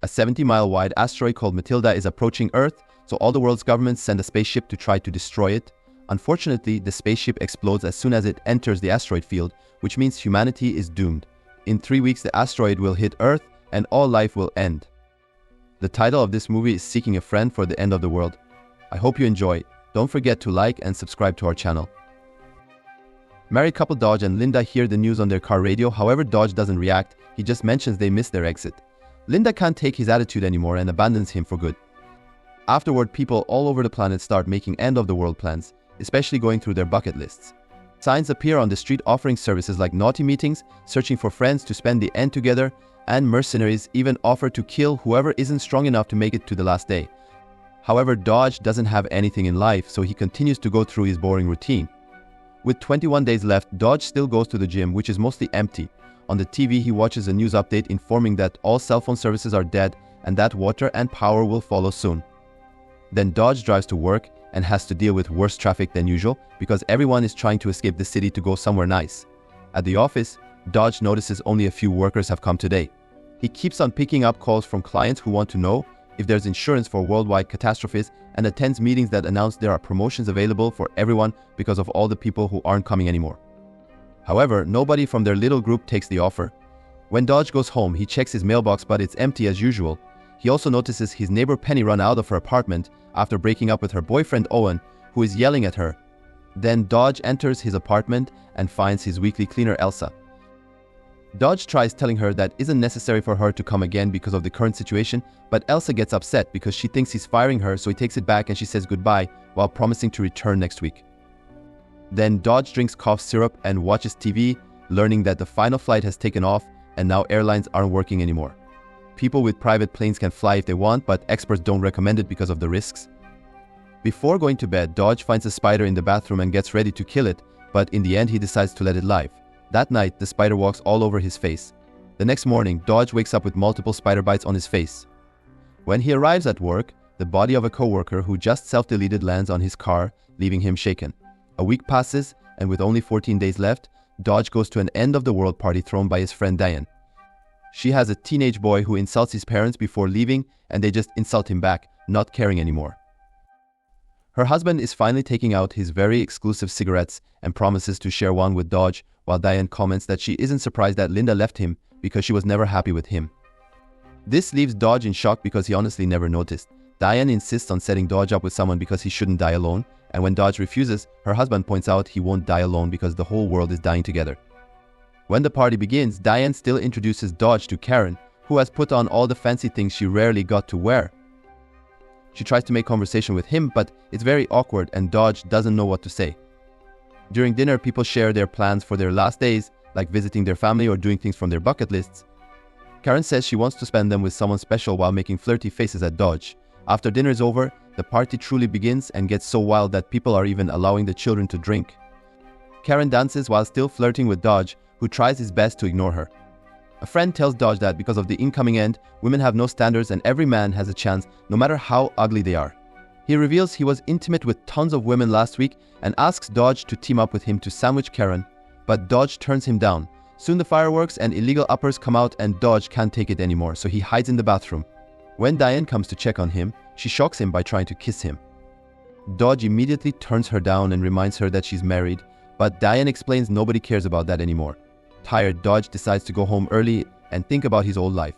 A 70-mile-wide asteroid called Matilda is approaching Earth, so all the world's governments send a spaceship to try to destroy it. Unfortunately, the spaceship explodes as soon as it enters the asteroid field, which means humanity is doomed. In 3 weeks, the asteroid will hit Earth and all life will end. The title of this movie is Seeking a Friend for the End of the World. I hope you enjoy. Don't forget to like and subscribe to our channel. Married couple Dodge and Linda hear the news on their car radio. However, Dodge doesn't react. He just mentions they missed their exit. Linda can't take his attitude anymore and abandons him for good. Afterward, people all over the planet start making end-of-the-world plans, especially going through their bucket lists. Signs appear on the street offering services like naughty meetings, searching for friends to spend the end together, and mercenaries even offer to kill whoever isn't strong enough to make it to the last day. However, Dodge doesn't have anything in life, so he continues to go through his boring routine. With 21 days left, Dodge still goes to the gym, which is mostly empty. On the TV, he watches a news update informing that all cell phone services are dead and that water and power will follow soon. Then Dodge drives to work and has to deal with worse traffic than usual because everyone is trying to escape the city to go somewhere nice. At the office, Dodge notices only a few workers have come today. He keeps on picking up calls from clients who want to know if there's insurance for worldwide catastrophes and attends meetings that announce there are promotions available for everyone because of all the people who aren't coming anymore. However, nobody from their little group takes the offer. When Dodge goes home, he checks his mailbox, but it's empty as usual. He also notices his neighbor Penny run out of her apartment after breaking up with her boyfriend Owen, who is yelling at her. Then Dodge enters his apartment and finds his weekly cleaner Elsa. Dodge tries telling her that isn't necessary for her to come again because of the current situation, but Elsa gets upset because she thinks he's firing her, so he takes it back and she says goodbye while promising to return next week. Then Dodge drinks cough syrup and watches TV, learning that the final flight has taken off and now airlines aren't working anymore. People with private planes can fly if they want, but experts don't recommend it because of the risks. Before going to bed, Dodge finds a spider in the bathroom and gets ready to kill it, but in the end he decides to let it live. That night, the spider walks all over his face. The next morning, Dodge wakes up with multiple spider bites on his face. When he arrives at work, the body of a coworker who just self-deleted lands on his car, leaving him shaken. A week passes, and with only 14 days left, Dodge goes to an end-of-the-world party thrown by his friend Diane. She has a teenage boy who insults his parents before leaving, and they just insult him back, not caring anymore. Her husband is finally taking out his very exclusive cigarettes and promises to share one with Dodge, while Diane comments that she isn't surprised that Linda left him because she was never happy with him. This leaves Dodge in shock because he honestly never noticed. Diane insists on setting Dodge up with someone because he shouldn't die alone, and when Dodge refuses, her husband points out he won't die alone because the whole world is dying together. When the party begins, Diane still introduces Dodge to Karen, who has put on all the fancy things she rarely got to wear. She tries to make conversation with him, but it's very awkward and Dodge doesn't know what to say. During dinner, people share their plans for their last days, like visiting their family or doing things from their bucket lists. Karen says she wants to spend them with someone special while making flirty faces at Dodge. After dinner is over, the party truly begins and gets so wild that people are even allowing the children to drink. Karen dances while still flirting with Dodge, who tries his best to ignore her. A friend tells Dodge that because of the incoming end, women have no standards and every man has a chance, no matter how ugly they are. He reveals he was intimate with tons of women last week and asks Dodge to team up with him to sandwich Karen, but Dodge turns him down. Soon the fireworks and illegal uppers come out and Dodge can't take it anymore, so he hides in the bathroom. When Diane comes to check on him, she shocks him by trying to kiss him. Dodge immediately turns her down and reminds her that she's married, but Diane explains nobody cares about that anymore. Tired, Dodge decides to go home early and think about his old life.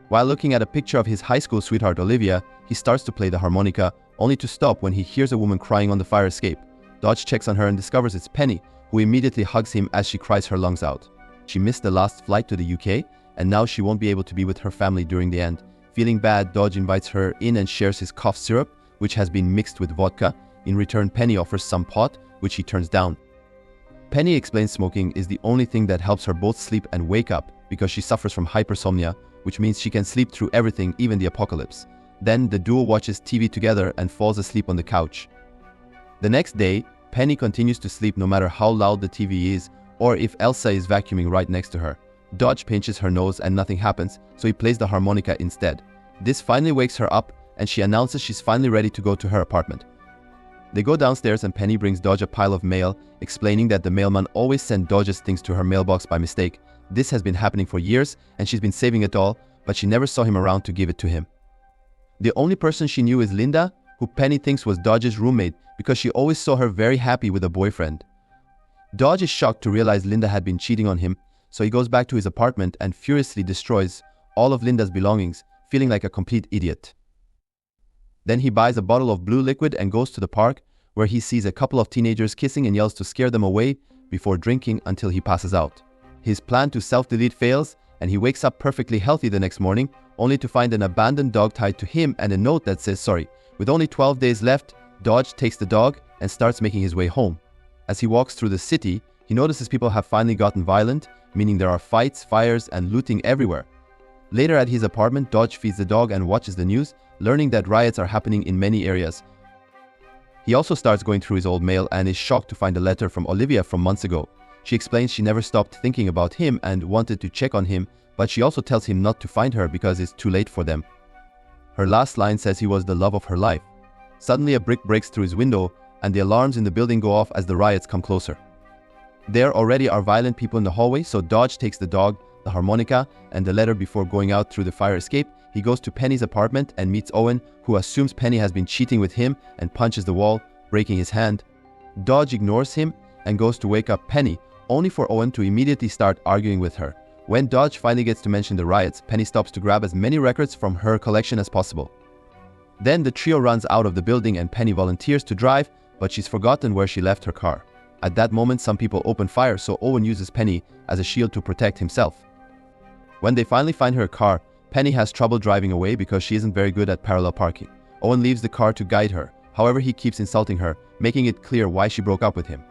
While looking at a picture of his high school sweetheart Olivia, he starts to play the harmonica, only to stop when he hears a woman crying on the fire escape. Dodge checks on her and discovers it's Penny, who immediately hugs him as she cries her lungs out. She missed the last flight to the UK, and now she won't be able to be with her family during the end. Feeling bad, Dodge invites her in and shares his cough syrup, which has been mixed with vodka. In return, Penny offers some pot, which he turns down. Penny explains smoking is the only thing that helps her both sleep and wake up because she suffers from hypersomnia, which means she can sleep through everything, even the apocalypse. Then the duo watches TV together and falls asleep on the couch. The next day, Penny continues to sleep no matter how loud the TV is or if Elsa is vacuuming right next to her. Dodge pinches her nose and nothing happens, so he plays the harmonica instead. This finally wakes her up and she announces she's finally ready to go to her apartment. They go downstairs and Penny brings Dodge a pile of mail, explaining that the mailman always sent Dodge's things to her mailbox by mistake. This has been happening for years and she's been saving it all, but she never saw him around to give it to him. The only person she knew is Linda, who Penny thinks was Dodge's roommate because she always saw her very happy with a boyfriend. Dodge is shocked to realize Linda had been cheating on him, so he goes back to his apartment and furiously destroys all of Linda's belongings, feeling like a complete idiot. Then he buys a bottle of blue liquid and goes to the park, where he sees a couple of teenagers kissing and yells to scare them away before drinking until he passes out. His plan to self-delete fails, and he wakes up perfectly healthy the next morning, only to find an abandoned dog tied to him and a note that says sorry. With only 12 days left, Dodge takes the dog and starts making his way home. As he walks through the city, he notices people have finally gotten violent, meaning there are fights, fires, and looting everywhere. Later at his apartment, Dodge feeds the dog and watches the news, learning that riots are happening in many areas. He also starts going through his old mail and is shocked to find a letter from Olivia from months ago. She explains she never stopped thinking about him and wanted to check on him, but she also tells him not to find her because it's too late for them. Her last line says he was the love of her life. Suddenly a brick breaks through his window and the alarms in the building go off as the riots come closer. There already are violent people in the hallway, so Dodge takes the dog, the harmonica, and the letter before going out through the fire escape. He goes to Penny's apartment and meets Owen, who assumes Penny has been cheating with him and punches the wall, breaking his hand. Dodge ignores him and goes to wake up Penny, only for Owen to immediately start arguing with her. When Dodge finally gets to mention the riots, Penny stops to grab as many records from her collection as possible. Then the trio runs out of the building and Penny volunteers to drive, but she's forgotten where she left her car. At that moment, some people open fire, so Owen uses Penny as a shield to protect himself. When they finally find her car, Penny has trouble driving away because she isn't very good at parallel parking. Owen leaves the car to guide her. However, he keeps insulting her, making it clear why she broke up with him.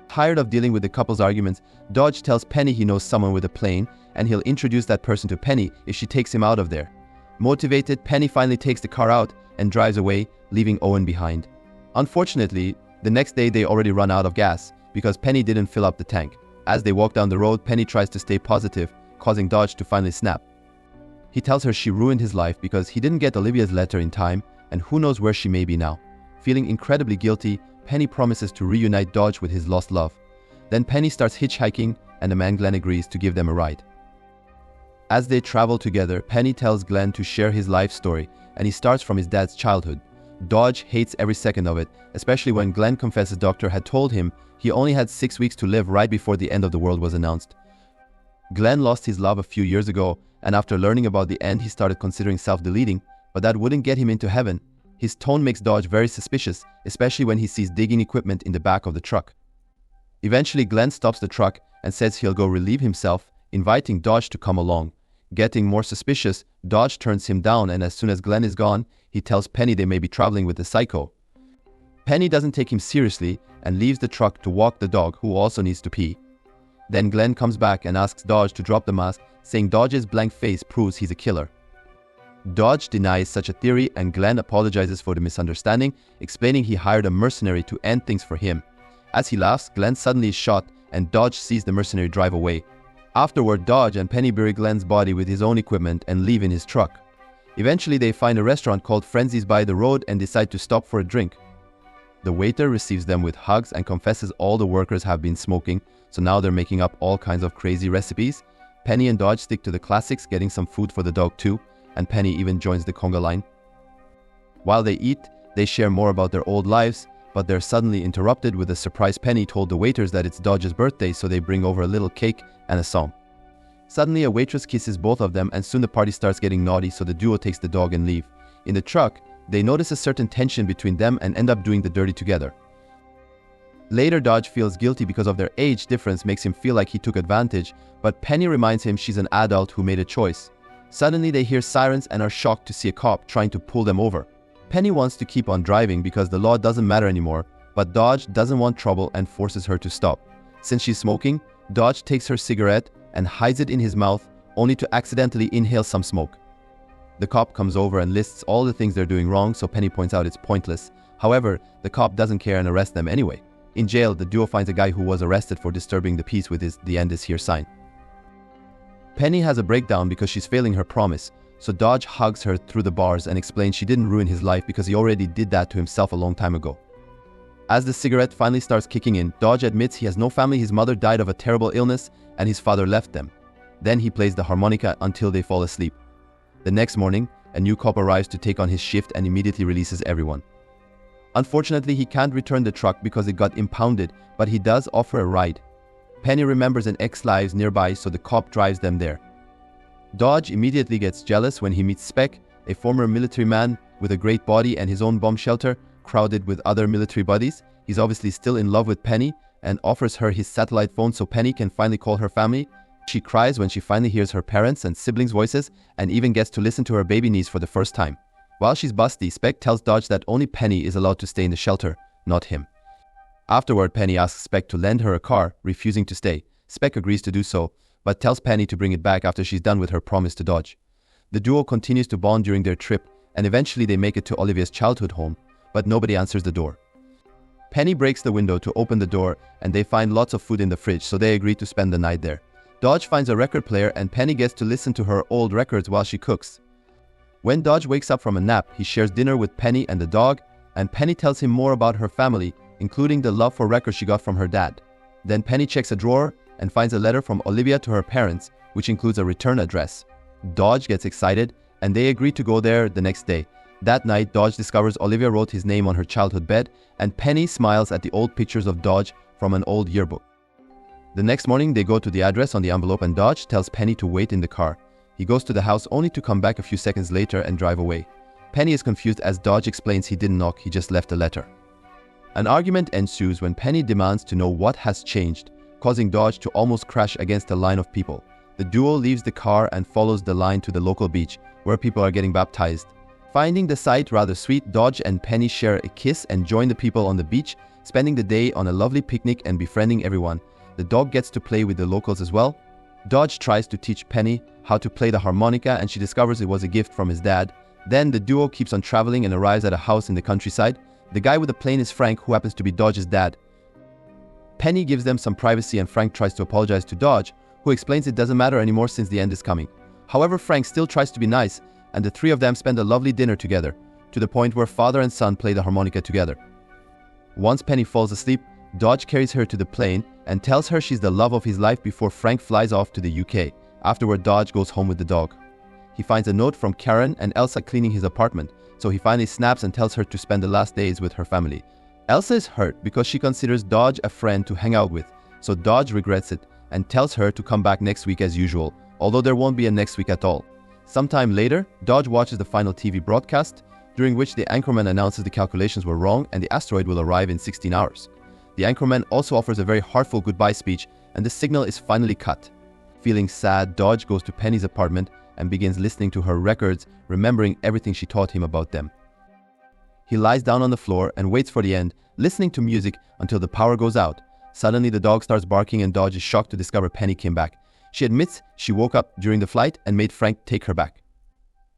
Tired of dealing with the couple's arguments, Dodge tells Penny he knows someone with a plane and he'll introduce that person to Penny if she takes him out of there. Motivated, Penny finally takes the car out and drives away, leaving Owen behind. Unfortunately, the next day they already run out of gas because Penny didn't fill up the tank. As they walk down the road, Penny tries to stay positive, causing Dodge to finally snap. He tells her she ruined his life because he didn't get Olivia's letter in time and who knows where she may be now. Feeling incredibly guilty, Penny promises to reunite Dodge with his lost love. Then Penny starts hitchhiking and the man Glenn agrees to give them a ride. As they travel together, Penny tells Glenn to share his life story and he starts from his dad's childhood. Dodge hates every second of it, especially when Glenn confesses doctor had told him he only had 6 weeks to live right before the end of the world was announced. Glenn lost his love a few years ago, and after learning about the end, he started considering self-deleting, but that wouldn't get him into heaven. His tone makes Dodge very suspicious, especially when he sees digging equipment in the back of the truck. Eventually, Glenn stops the truck and says he'll go relieve himself, inviting Dodge to come along. Getting more suspicious, Dodge turns him down, and as soon as Glenn is gone, he tells Penny they may be traveling with the psycho. Penny doesn't take him seriously and leaves the truck to walk the dog, who also needs to pee. Then Glenn comes back and asks Dodge to drop the mask, saying Dodge's blank face proves he's a killer. Dodge denies such a theory and Glenn apologizes for the misunderstanding, explaining he hired a mercenary to end things for him. As he laughs, Glenn suddenly is shot and Dodge sees the mercenary drive away. Afterward, Dodge and Penny bury Glenn's body with his own equipment and leave in his truck. Eventually, they find a restaurant called Frenzy's by the road and decide to stop for a drink. The waiter receives them with hugs and confesses all the workers have been smoking, so now they're making up all kinds of crazy recipes. Penny and Dodge stick to the classics, getting some food for the dog too, and Penny even joins the conga line. While they eat, they share more about their old lives, but they're suddenly interrupted with a surprise. Penny told the waiters that it's Dodge's birthday, so they bring over a little cake and a song. Suddenly, a waitress kisses both of them, and soon the party starts getting naughty, so the duo takes the dog and leave. In the truck, they notice a certain tension between them and end up doing the dirty together. Later, Dodge feels guilty because of their age difference makes him feel like he took advantage, but Penny reminds him she's an adult who made a choice. Suddenly, they hear sirens and are shocked to see a cop trying to pull them over. Penny wants to keep on driving because the law doesn't matter anymore, but Dodge doesn't want trouble and forces her to stop. Since she's smoking, Dodge takes her cigarette and hides it in his mouth, only to accidentally inhale some smoke. The cop comes over and lists all the things they're doing wrong, so Penny points out it's pointless. However, the cop doesn't care and arrests them anyway. In jail, the duo finds a guy who was arrested for disturbing the peace with his "the end is here" sign. Penny has a breakdown because she's failing her promise, so Dodge hugs her through the bars and explains she didn't ruin his life because he already did that to himself a long time ago. As the cigarette finally starts kicking in, Dodge admits he has no family, his mother died of a terrible illness, and his father left them. Then he plays the harmonica until they fall asleep. The next morning, a new cop arrives to take on his shift and immediately releases everyone. Unfortunately, he can't return the truck because it got impounded, but he does offer a ride. Penny remembers an ex lives nearby, so the cop drives them there. Dodge immediately gets jealous when he meets Speck, a former military man with a great body and his own bomb shelter, crowded with other military buddies. He's obviously still in love with Penny and offers her his satellite phone so Penny can finally call her family. She cries when she finally hears her parents' and siblings' voices and even gets to listen to her baby niece for the first time. While she's busty, Speck tells Dodge that only Penny is allowed to stay in the shelter, not him. Afterward, Penny asks Speck to lend her a car, refusing to stay. Speck agrees to do so, but tells Penny to bring it back after she's done with her promise to Dodge. The duo continues to bond during their trip, and eventually they make it to Olivia's childhood home, but nobody answers the door. Penny breaks the window to open the door, and they find lots of food in the fridge, so they agree to spend the night there. Dodge finds a record player, and Penny gets to listen to her old records while she cooks. When Dodge wakes up from a nap, he shares dinner with Penny and the dog, and Penny tells him more about her family, including the love for records she got from her dad. Then Penny checks a drawer and finds a letter from Olivia to her parents, which includes a return address. Dodge gets excited, and they agree to go there the next day. That night, Dodge discovers Olivia wrote his name on her childhood bed, and Penny smiles at the old pictures of Dodge from an old yearbook. The next morning, they go to the address on the envelope, and Dodge tells Penny to wait in the car. He goes to the house only to come back a few seconds later and drive away. Penny is confused as Dodge explains he didn't knock, he just left a letter. An argument ensues when Penny demands to know what has changed, causing Dodge to almost crash against a line of people. The duo leaves the car and follows the line to the local beach, where people are getting baptized. Finding the sight rather sweet, Dodge and Penny share a kiss and join the people on the beach, spending the day on a lovely picnic and befriending everyone. The dog gets to play with the locals as well. Dodge tries to teach Penny how to play the harmonica, and she discovers it was a gift from his dad. Then the duo keeps on traveling and arrives at a house in the countryside. The guy with the plane is Frank, who happens to be Dodge's dad. Penny gives them some privacy, and Frank tries to apologize to Dodge, who explains it doesn't matter anymore since the end is coming. However, Frank still tries to be nice, and the three of them spend a lovely dinner together, to the point where father and son play the harmonica together. Once Penny falls asleep, Dodge carries her to the plane and tells her she's the love of his life before Frank flies off to the UK. Afterward, Dodge goes home with the dog. He finds a note from Karen and Elsa cleaning his apartment, so he finally snaps and tells her to spend the last days with her family. Elsa is hurt because she considers Dodge a friend to hang out with, so Dodge regrets it and tells her to come back next week as usual, although there won't be a next week at all. Sometime later, Dodge watches the final TV broadcast, during which the anchorman announces the calculations were wrong and the asteroid will arrive in 16 hours. The anchorman also offers a very heartful goodbye speech, and the signal is finally cut. Feeling sad, Dodge goes to Penny's apartment and begins listening to her records, remembering everything she taught him about them. He lies down on the floor and waits for the end, listening to music until the power goes out. Suddenly, the dog starts barking and Dodge is shocked to discover Penny came back. She admits she woke up during the flight and made Frank take her back.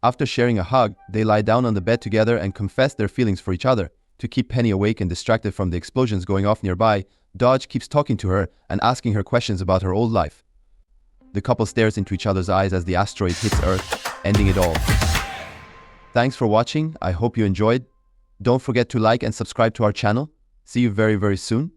After sharing a hug, they lie down on the bed together and confess their feelings for each other. To keep Penny awake and distracted from the explosions going off nearby, Dodge keeps talking to her and asking her questions about her old life. The couple stares into each other's eyes as the asteroid hits Earth, ending it all. Thanks for watching. I hope you enjoyed. Don't forget to like and subscribe to our channel. See you very, very soon.